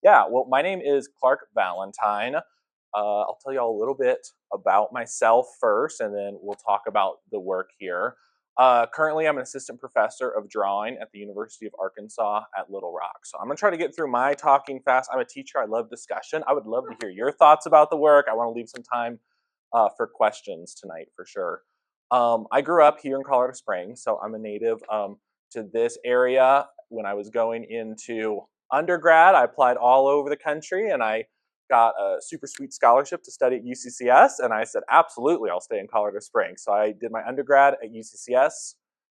Yeah, well, my name is Clark Valentine. I'll tell you all a little bit about myself first, and then we'll talk about the work here. Currently, I'm an assistant professor of drawing at the University of Arkansas at Little Rock. So I'm going to try to get through my talking fast. I'm a teacher. I love discussion. I would love to hear your thoughts about the work. I want to leave some time for questions tonight for sure. I grew up here in Colorado Springs, so I'm a native to this area. When I was going into undergrad, I applied all over the country and I got a super sweet scholarship to study at UCCS. And I said, absolutely, I'll stay in Colorado Springs. So I did my undergrad at UCCS,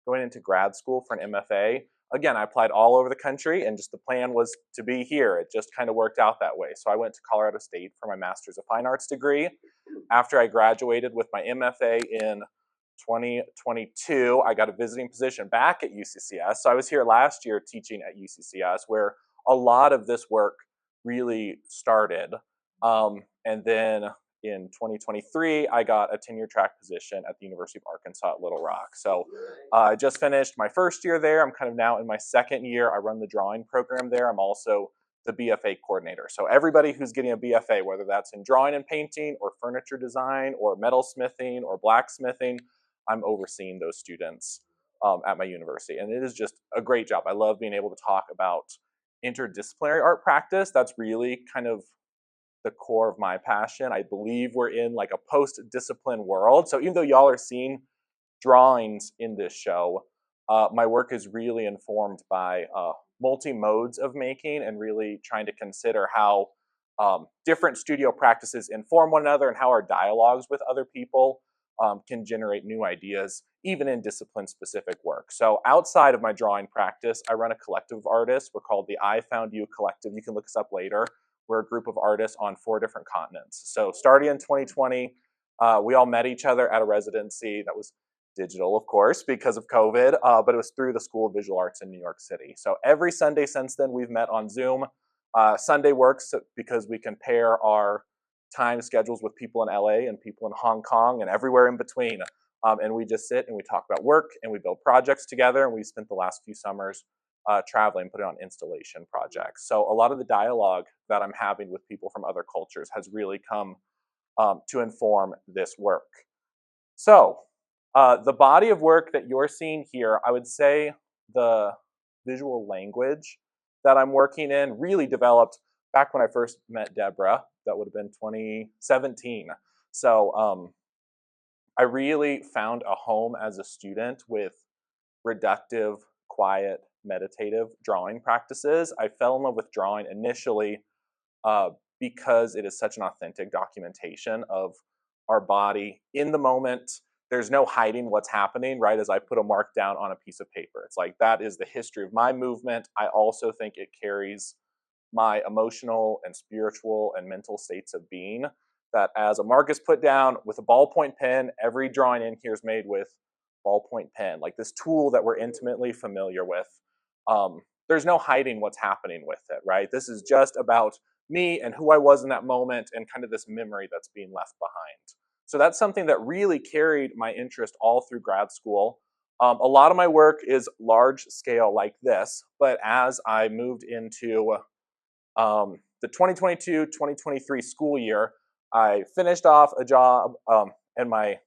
going into grad school for an MFA. Again, I applied all over the country and just the plan was to be here. It just kind of worked out that way. So I went to Colorado State for my Master's of Fine Arts degree. After I graduated with my MFA in 2022, I got a visiting position back at UCCS. So I was here last year teaching at UCCS, where a lot of this work really started. And then in 2023, I got a tenure track position at the University of Arkansas at Little Rock. So I just finished my first year there. I'm kind of now in my second year. I run the drawing program there. I'm also the BFA coordinator. So everybody who's getting a BFA, whether that's in drawing and painting or furniture design or metalsmithing or blacksmithing, I'm overseeing those students at my university. And it is just a great job. I love being able to talk about interdisciplinary art practice. That's really kind of the core of my passion. I believe we're in like a post-discipline world. So even though y'all are seeing drawings in this show, my work is really informed by multi-modes of making and really trying to consider how different studio practices inform one another and how our dialogues with other people can generate new ideas, even in discipline-specific work. So outside of my drawing practice, I run a collective of artists. We're called the I Found You Collective. You can look us up later. We're a group of artists on 4 different continents. So starting in 2020, we all met each other at a residency that was digital, of course, because of COVID, but it was through the School of Visual Arts in New York City. So every Sunday since then, we've met on Zoom. Sunday works because we can pair our time schedules with people in LA and people in Hong Kong and everywhere in between. And we just sit and we talk about work and we build projects together. And we spent the last few summers traveling, putting on installation projects. So a lot of the dialogue that I'm having with people from other cultures has really come to inform this work. So the body of work that you're seeing here, I would say the visual language that I'm working in really developed back when I first met Deborah. That would have been 2017. So I really found a home as a student with reductive, quiet, meditative drawing practices. I fell in love with drawing initially because it is such an authentic documentation of our body in the moment. There's no hiding what's happening, right? As I put a mark down on a piece of paper. It's like that is the history of my movement. I also think it carries my emotional and spiritual and mental states of being, that as a mark is put down with a ballpoint pen, every drawing in here is made with ballpoint pen, like this tool that we're intimately familiar with. There's no hiding what's happening with it, right? This is just about me and who I was in that moment and kind of this memory that's being left behind. So that's something that really carried my interest all through grad school. A lot of my work is large scale like this, but as I moved into the 2022-2023 school year, I finished off a job in my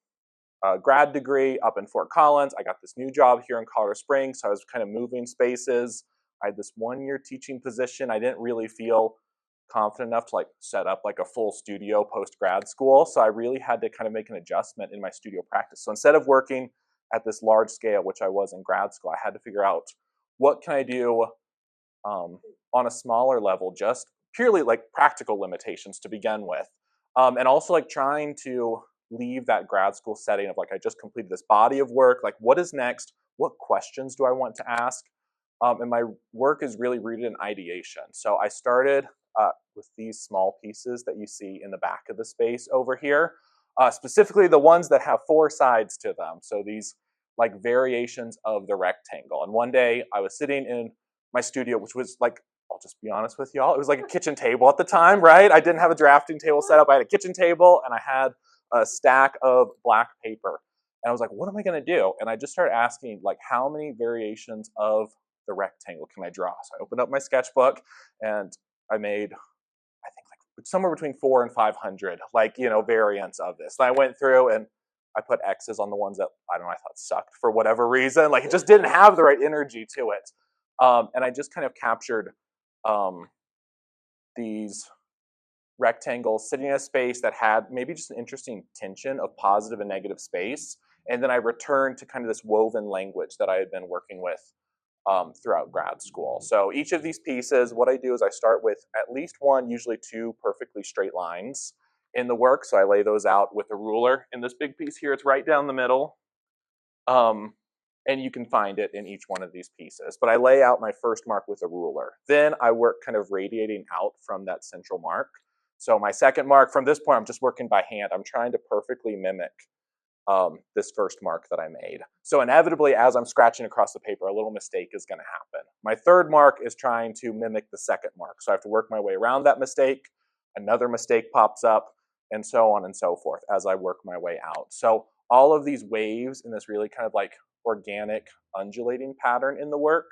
grad degree up in Fort Collins. I got this new job here in Colorado Springs, so I was kind of moving spaces. I had this 1-year teaching position. I didn't really feel confident enough to like set up like a full studio post grad school, so I really had to kind of make an adjustment in my studio practice. So instead of working at this large scale, which I was in grad school, I had to figure out what can I do on a smaller level, just purely like practical limitations to begin with. And also like trying to leave that grad school setting of like, I just completed this body of work, like what is next? What questions do I want to ask? And my work is really rooted in ideation. So I started with these small pieces that you see in the back of the space over here, specifically the ones that have 4 sides to them. So these like variations of the rectangle. And one day I was sitting in my studio, which was like, I'll just be honest with y'all, it was like a kitchen table at the time, right? I didn't have a drafting table set up. I had a kitchen table and I had a stack of black paper. And I was like, what am I going to do? And I just started asking, like, how many variations of the rectangle can I draw? So I opened up my sketchbook and I made, I think, like somewhere between 400 and 500, like, variants of this. And I went through and I put X's on the ones that, I don't know, I thought sucked for whatever reason. Like, it just didn't have the right energy to it. And I just kind of captured um, these rectangles sitting in a space that had maybe just an interesting tension of positive and negative space. And then I returned to kind of this woven language that I had been working with throughout grad school. So each of these pieces, what I do is I start with at least one, usually two perfectly straight lines in the work. So I lay those out with a ruler. In this big piece here, it's right down the middle. Um, and you can find it in each one of these pieces. But I lay out my first mark with a ruler. Then I work kind of radiating out from that central mark. So my second mark, from this point, I'm just working by hand. I'm trying to perfectly mimic this first mark that I made. So inevitably, as I'm scratching across the paper, a little mistake is going to happen. My third mark is trying to mimic the second mark. So I have to work my way around that mistake. Another mistake pops up, and so on and so forth as I work my way out. So all of these waves in this really kind of like organic undulating pattern in the work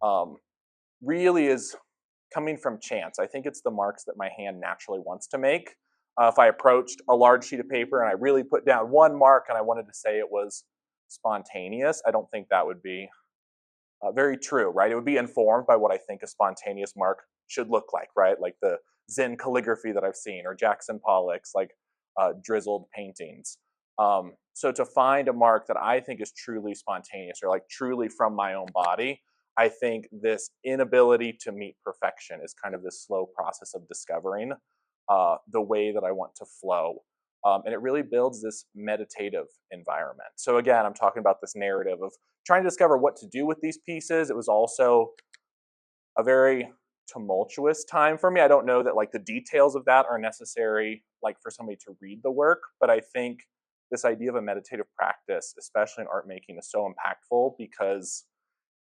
um, really is coming from chance. I think it's the marks that my hand naturally wants to make. If I approached a large sheet of paper and I really put down one mark and I wanted to say it was spontaneous, I don't think that would be very true, right? It would be informed by what I think a spontaneous mark should look like, right? Like the Zen calligraphy that I've seen, or Jackson Pollock's like drizzled paintings. So to find a mark that I think is truly spontaneous or like truly from my own body, I think this inability to meet perfection is kind of this slow process of discovering the way that I want to flow. And it really builds this meditative environment. So again, I'm talking about this narrative of trying to discover what to do with these pieces. It was also a very tumultuous time for me. I don't know that like the details of that are necessary like for somebody to read the work, but I think this idea of a meditative practice, especially in art making, is so impactful because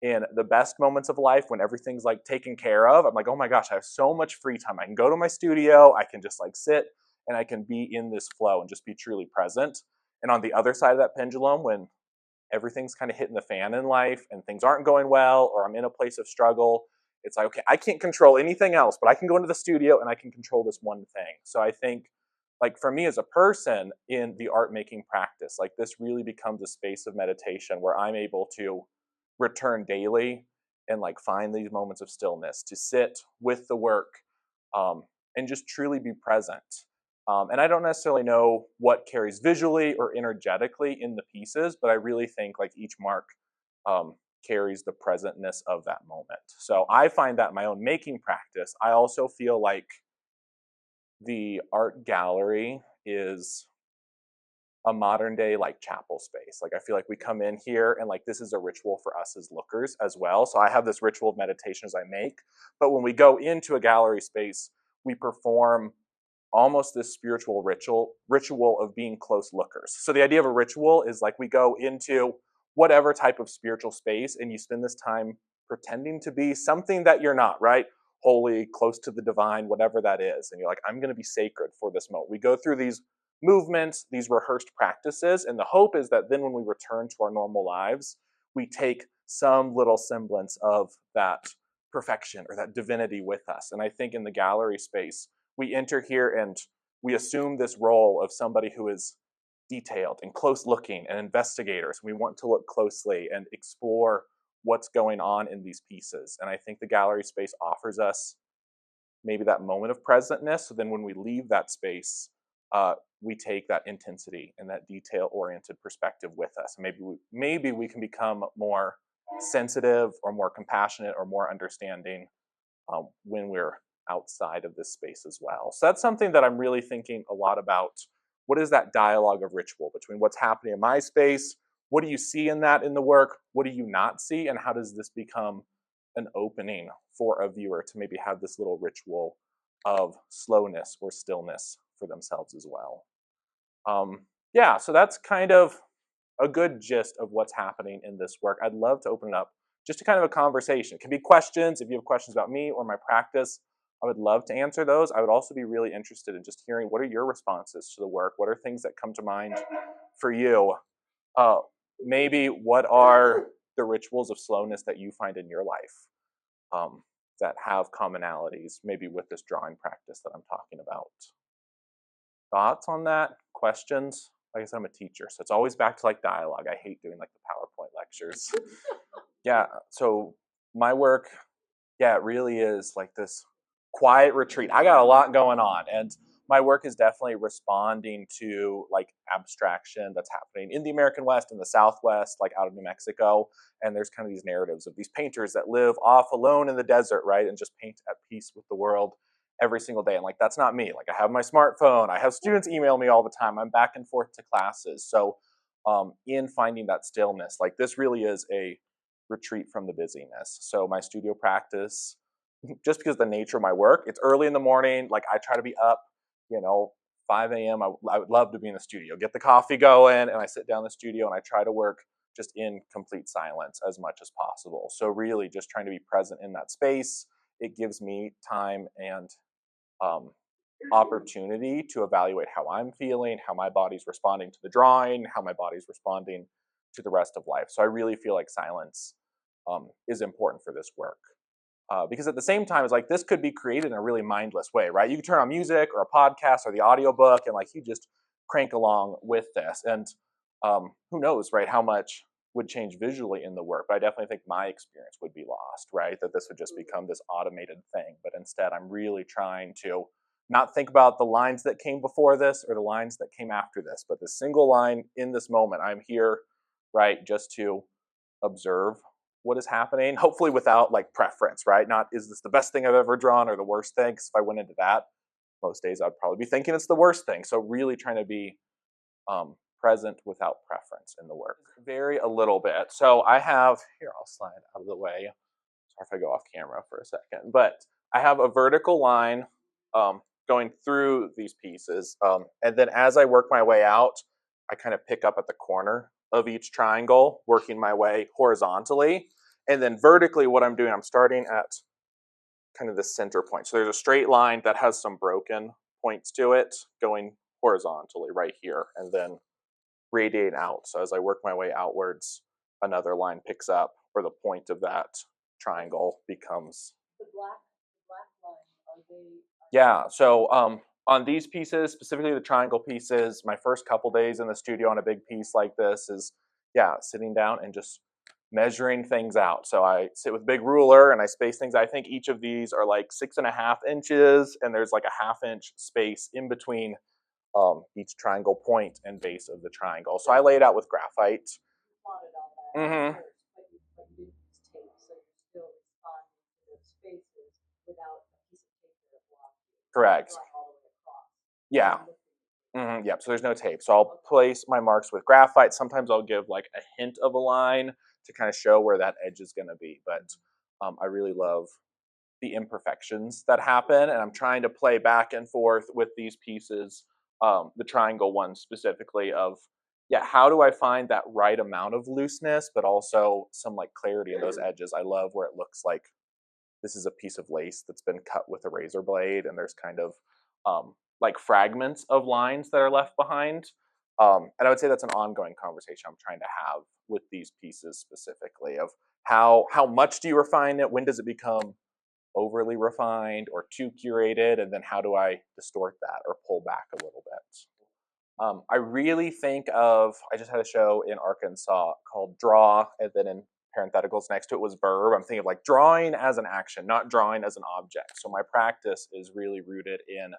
in the best moments of life when everything's like taken care of, I'm like, oh my gosh, I have so much free time. I can go to my studio, I can just like sit and I can be in this flow and just be truly present. And on the other side of that pendulum, when everything's kind of hitting the fan in life and things aren't going well, or I'm in a place of struggle, it's like, okay, I can't control anything else, but I can go into the studio and I can control this one thing. So I think like for me as a person in the art making practice, like this really becomes a space of meditation where I'm able to return daily and like find these moments of stillness to sit with the work and just truly be present. And I don't necessarily know what carries visually or energetically in the pieces, but I really think like each mark carries the presentness of that moment. So I find that in my own making practice. I also feel like the art gallery is a modern day like chapel space. Like I feel like we come in here and like this is a ritual for us as lookers as well. So I have this ritual of meditation as I make, but when we go into a gallery space, we perform almost this spiritual ritual of being close lookers. So the idea of a ritual is like we go into whatever type of spiritual space and you spend this time pretending to be something that you're not, right? Holy, close to the divine, whatever that is. And you're like, I'm going to be sacred for this moment. We go through these movements, these rehearsed practices, and the hope is that then when we return to our normal lives, we take some little semblance of that perfection or that divinity with us. And I think in the gallery space, we enter here and we assume this role of somebody who is detailed and close looking and investigators. We want to look closely and explore what's going on in these pieces. And I think the gallery space offers us maybe that moment of presentness. So then when we leave that space, we take that intensity and that detail-oriented perspective with us. Maybe we can become more sensitive or more compassionate or more understanding when we're outside of this space as well. So that's something that I'm really thinking a lot about. What is that dialogue of ritual between what's happening in my space? What do you see in that in the work? What do you not see? And how does this become an opening for a viewer to maybe have this little ritual of slowness or stillness for themselves as well? Yeah, so that's kind of a good gist of what's happening in this work. I'd love to open it up just to kind of a conversation. It can be questions. If you have questions about me or my practice, I would love to answer those. I would also be really interested in just hearing what are your responses to the work? What are things that come to mind for you? Uh, Maybe what are the rituals of slowness that you find in your life? that have commonalities, maybe with this drawing practice that I'm talking about. Thoughts on that? Questions? Like I said, I'm a teacher, so it's always back to like dialogue. I hate doing like the PowerPoint lectures. Yeah, so my work, yeah, it really is like this quiet retreat. I got a lot going on, and my work is definitely responding to like abstraction that's happening in the American West and the Southwest, like out of New Mexico. And there's kind of these narratives of these painters that live off alone in the desert, right, and just paint at peace with the world every single day. And like that's not me. Like I have my smartphone, I have students email me all the time, I'm back and forth to classes. So in finding that stillness, like this really is a retreat from the busyness. So my studio practice, just because of the nature of my work, it's early in the morning. Like I try to be up, 5 a.m. I would love to be in the studio, get the coffee going, and I sit down in the studio and I try to work just in complete silence as much as possible. So really just trying to be present in that space. It gives me time and um, opportunity to evaluate how I'm feeling, how my body's responding to the drawing, how my body's responding to the rest of life. So I really feel like silence is important for this work. Because at the same time, it's like this could be created in a really mindless way, right? You can turn on music or a podcast or the audiobook and like you just crank along with this. And who knows, right, how much would change visually in the work. But I definitely think my experience would be lost, right? That this would just become this automated thing. But instead, I'm really trying to not think about the lines that came before this or the lines that came after this, but the single line in this moment. I'm here, right, just to observe what is happening, hopefully without like preference, right? Not is this the best thing I've ever drawn or the worst thing? Because if I went into that, most days I'd probably be thinking it's the worst thing. So really trying to be present without preference in the work. Vary a little bit. So I have, here, I'll slide out of the way. Sorry if I go off camera for a second, but I have a vertical line going through these pieces. And then as I work my way out, I kind of pick up at the corner of each triangle, working my way horizontally. And then vertically, what I'm doing, I'm starting at kind of the center point. So there's a straight line that has some broken points to it going horizontally right here, and then radiate out. So as I work my way outwards, another line picks up, or the point of that triangle becomes the black line. Are they? Yeah. So on these pieces, specifically the triangle pieces, my first couple days in the studio on a big piece like this is, yeah, sitting down and just measuring things out. So I sit with a big ruler and I space things. I think each of these are like 6.5 inches, and there's like a 1/2 inch space in between each triangle point and base of the triangle. So I lay it out with graphite. Mm-hmm. Correct. Yeah. Mm-hmm. Yep. So there's no tape. So I'll place my marks with graphite. Sometimes I'll give like a hint of a line to kind of show where that edge is going to be. But I really love the imperfections that happen, and I'm trying to play back and forth with these pieces, the triangle one specifically, of yeah, how do I find that right amount of looseness but also some like clarity in those edges. I love where it looks like this is a piece of lace that's been cut with a razor blade, and there's kind of like fragments of lines that are left behind. And I would say that's an ongoing conversation I'm trying to have with these pieces specifically, of how much do you refine it, when does it become overly refined or too curated, and then how do I distort that or pull back a little bit. I really think of, I just had a show in Arkansas called Draw, and then in parentheticals next to it was verb. I'm thinking of like drawing as an action, not drawing as an object. So my practice is really rooted in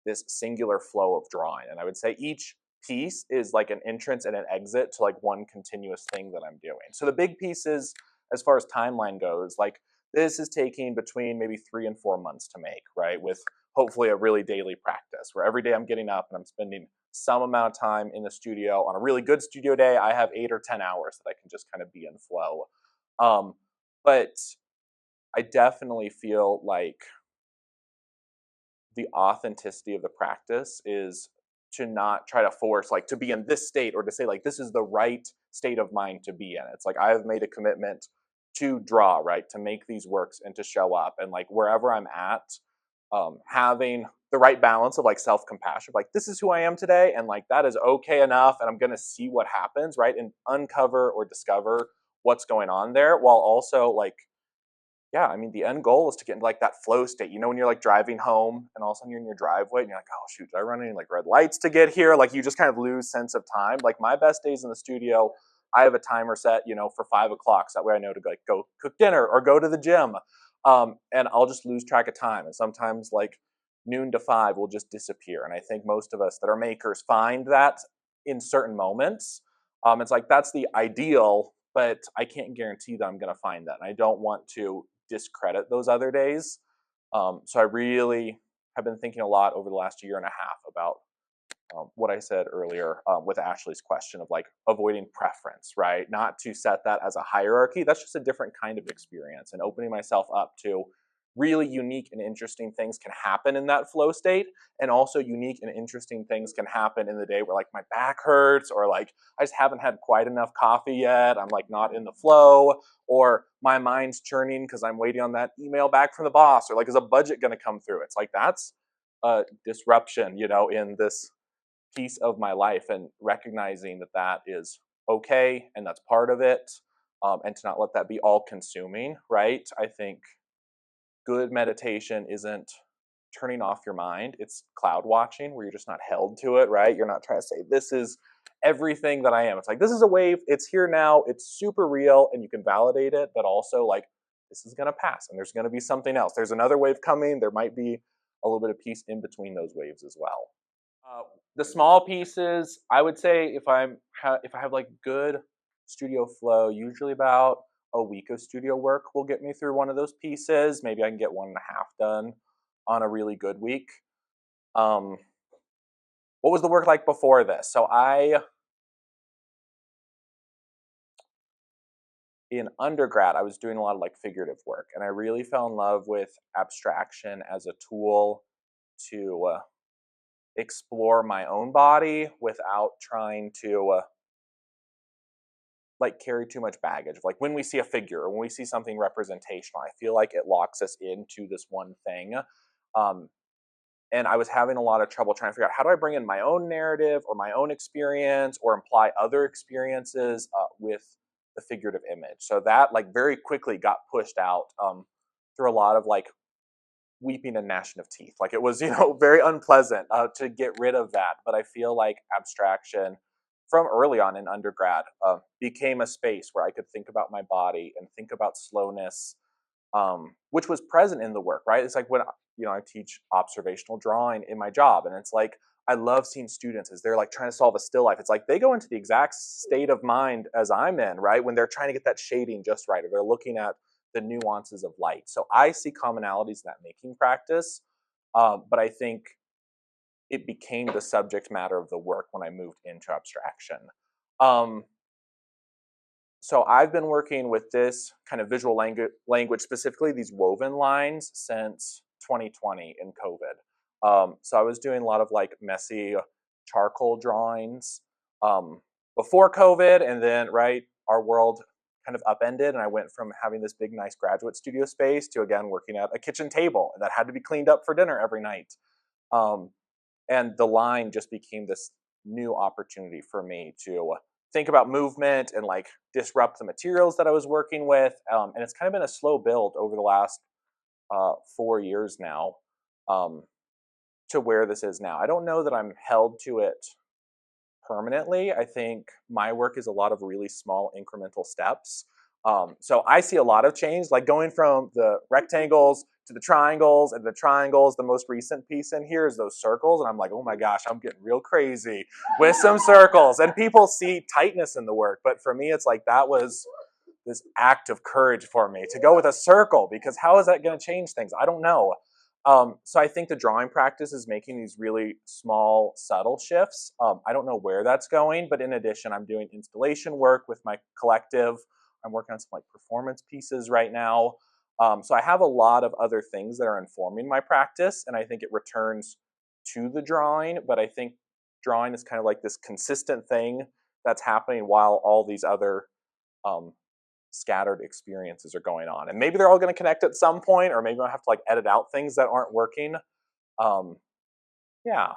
this singular flow of drawing. And I would say each piece is like an entrance and an exit to like one continuous thing that I'm doing. So the big pieces, as far as timeline goes, like this is taking between maybe 3 and 4 months to make, right? With hopefully a really daily practice where every day I'm getting up and I'm spending some amount of time in the studio. On a really good studio day, I have 8 or 10 hours that I can just kind of be in flow. But I definitely feel like the authenticity of the practice is to not try to force like to be in this state, or to say like this is the right state of mind to be in. It's like I've made a commitment to draw, right, to make these works and to show up, and like wherever I'm at, having the right balance of like self-compassion, like this is who I am today, and like that is okay enough, and I'm going to see what happens, right, and uncover or discover what's going on there, while also like yeah, I mean, the end goal is to get into like that flow state. You know, when you're like driving home and all of a sudden you're in your driveway and you're like, oh shoot, did I run any like red lights to get here? Like you just kind of lose sense of time. Like my best days in the studio, I have a timer set, you know, for 5 o'clock. So that way I know to like go cook dinner or go to the gym. And I'll just lose track of time. And sometimes like noon to 5 will just disappear. And I think most of us that are makers find that in certain moments. It's like that's the ideal, but I can't guarantee that I'm going to find that. And I don't want to discredit those other days. So I really have been thinking a lot over the last year and a half about what I said earlier with Ashley's question of like avoiding preference, right? Not to set that as a hierarchy. That's just a different kind of experience, and opening myself up to really unique and interesting things can happen in that flow state. And also unique and interesting things can happen in the day where like my back hurts, or like I just haven't had quite enough coffee yet. I'm like not in the flow, or my mind's churning because I'm waiting on that email back from the boss, or like is a budget going to come through? It's like that's a disruption, you know, in this piece of my life, and recognizing that that is okay and that's part of it, and to not let that be all consuming, right? I think good meditation isn't turning off your mind, it's cloud watching where you're just not held to it, right? You're not trying to say this is everything that I am. It's like this is a wave, it's here now, it's super real, and you can validate it, but also like this is going to pass and there's going to be something else, there's another wave coming, there might be a little bit of peace in between those waves as well. uh, the small pieces, I would say, if I have like good studio flow, usually about a week of studio work will get me through one of those pieces. Maybe I can get one and a half done on a really good week. Um, what was the work like before this? So in undergrad, I was doing a lot of like figurative work, and I really fell in love with abstraction as a tool to explore my own body without trying to like carry too much baggage. Like when we see a figure or when we see something representational, I feel like it locks us into this one thing. Um, and I was having a lot of trouble trying to figure out how do I bring in my own narrative or my own experience or imply other experiences with the figurative image. So that like very quickly got pushed out through a lot of like weeping and gnashing of teeth. Like it was, you know, very unpleasant to get rid of that. But I feel like abstraction from early on in undergrad became a space where I could think about my body and think about slowness, which was present in the work, right? It's like when, you know, I teach observational drawing in my job, and it's like, I love seeing students as they're like trying to solve a still life. It's like they go into the exact state of mind as I'm in, right? When they're trying to get that shading just right, or they're looking at the nuances of light. So I see commonalities in that making practice, but I think it became the subject matter of the work when I moved into abstraction. Um, so I've been working with this kind of visual language, specifically these woven lines, since 2020 in COVID. So I was doing a lot of like messy charcoal drawings before COVID, and then right, our world kind of upended, and I went from having this big, nice graduate studio space to again working at a kitchen table that had to be cleaned up for dinner every night. Um, and the line just became this new opportunity for me to think about movement and like disrupt the materials that I was working with. And it's kind of been a slow build over the last 4 years now, um, to where this is now. I don't know that I'm held to it permanently. I think my work is a lot of really small incremental steps. So I see a lot of change, like going from the rectangles to the triangles, and the triangles, the most recent piece in here is those circles. And I'm like, oh my gosh, I'm getting real crazy with some circles. And people see tightness in the work. But for me, it's like that was this act of courage for me to go with a circle, because how is that going to change things? I don't know. So I think the drawing practice is making these really small, subtle shifts. I don't know where that's going, but in addition, I'm doing installation work with my collective. I'm working on some like performance pieces right now. So I have a lot of other things that are informing my practice, and I think it returns to the drawing. But I think drawing is kind of like this consistent thing that's happening while all these other um, scattered experiences are going on, and maybe they're all going to connect at some point, or maybe I'll have to like edit out things that aren't working. um yeah.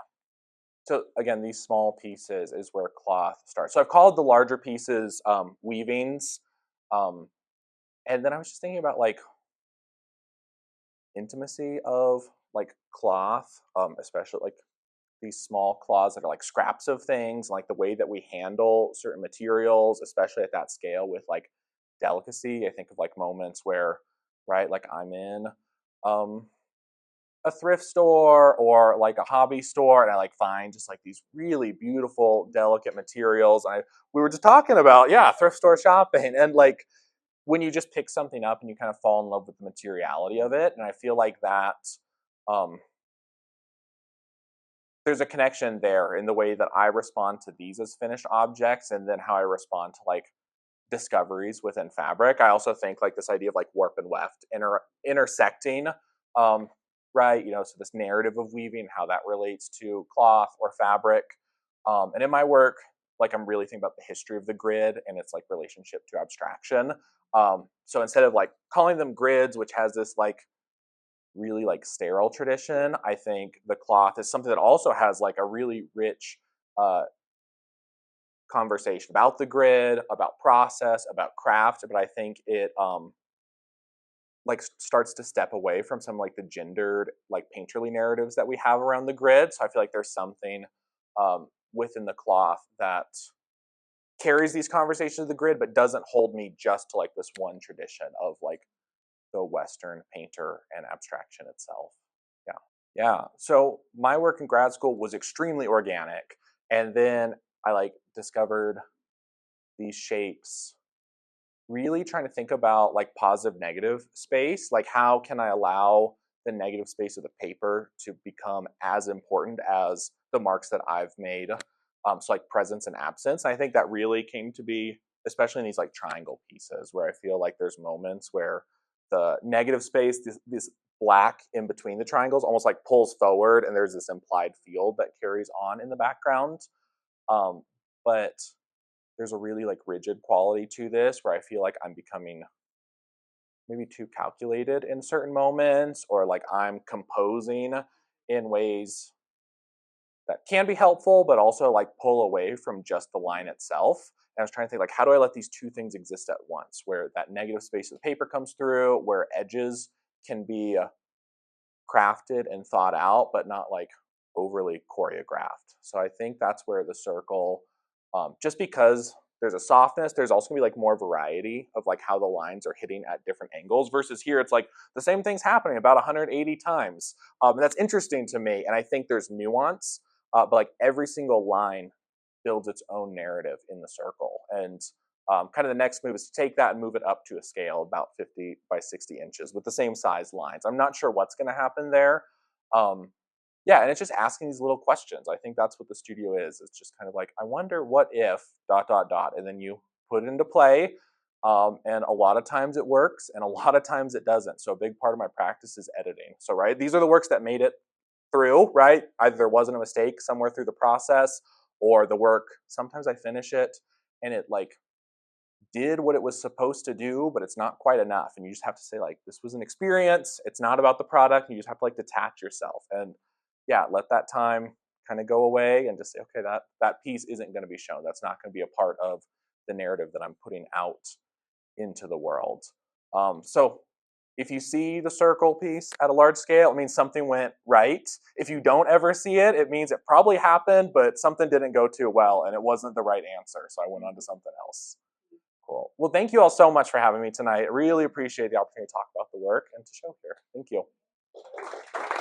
So again, these small pieces is where cloth starts. So I've called the larger pieces weavings. um and then I was just thinking about like intimacy of like cloth, especially like these small claws that are like scraps of things, like the way that we handle certain materials, especially at that scale with like delicacy. I think of like moments where, right, like I'm in um, a thrift store or like a hobby store, and I like find just like these really beautiful, delicate materials. We were just talking about, yeah, thrift store shopping, and like when you just pick something up and you kind of fall in love with the materiality of it, and I feel like that um, there's a connection there in the way that I respond to these as finished objects, and then how I respond to like discoveries within fabric. I also think like this idea of like warp and weft intersecting, um, right? You know, so this narrative of weaving, how that relates to cloth or fabric. And in my work, like I'm really thinking about the history of the grid and its like relationship to abstraction. So instead of like calling them grids, which has this like really like sterile tradition, I think the cloth is something that also has like a really rich uh, conversation about the grid, about process, about craft, but I think it like starts to step away from some like the gendered like painterly narratives that we have around the grid. So I feel like there's something within the cloth that carries these conversations of the grid, but doesn't hold me just to like this one tradition of like the Western painter and abstraction itself. Yeah. Yeah. So my work in grad school was extremely organic. And then I like discovered these shapes, really trying to think about like positive negative space, like how can I allow the negative space of the paper to become as important as the marks that I've made. So like presence and absence, and I think that really came to be especially in these like triangle pieces where I feel like there's moments where the negative space, this black in between the triangles, almost like pulls forward and there's this implied field that carries on in the background. But there's a really like rigid quality to this where I feel like I'm becoming maybe too calculated in certain moments, or like I'm composing in ways that can be helpful but also like pull away from just the line itself. And I was trying to think like how do I let these two things exist at once, where that negative space of the paper comes through, where edges can be crafted and thought out, but not like overly choreographed. So I think that's where the circle, just because there's a softness, there's also gonna be like more variety of like how the lines are hitting at different angles. Versus here, it's like the same thing's happening about 180 times. And that's interesting to me, and I think there's nuance, but like every single line builds its own narrative in the circle. And kind of the next move is to take that and move it up to a scale about 50 by 60 inches with the same size lines. I'm not sure what's going to happen there. Um, yeah, and it's just asking these little questions. I think that's what the studio is. It's just kind of like, I wonder what if dot dot dot, and then you put it into play. And a lot of times it works, and a lot of times it doesn't. So a big part of my practice is editing. So right, these are the works that made it through. Right, either there wasn't a mistake somewhere through the process, or the work. Sometimes I finish it, and it like did what it was supposed to do, but it's not quite enough. And you just have to say, like, this was an experience. It's not about the product. You just have to like detach yourself and yeah, let that time kind of go away and just say, okay, that piece isn't going to be shown. That's not going to be a part of the narrative that I'm putting out into the world. So if you see the circle piece at a large scale, it means something went right. If you don't ever see it, it means it probably happened, but something didn't go too well and it wasn't the right answer. So I went on to something else. Cool. Well, thank you all so much for having me tonight. I really appreciate the opportunity to talk about the work and to show here. Thank you.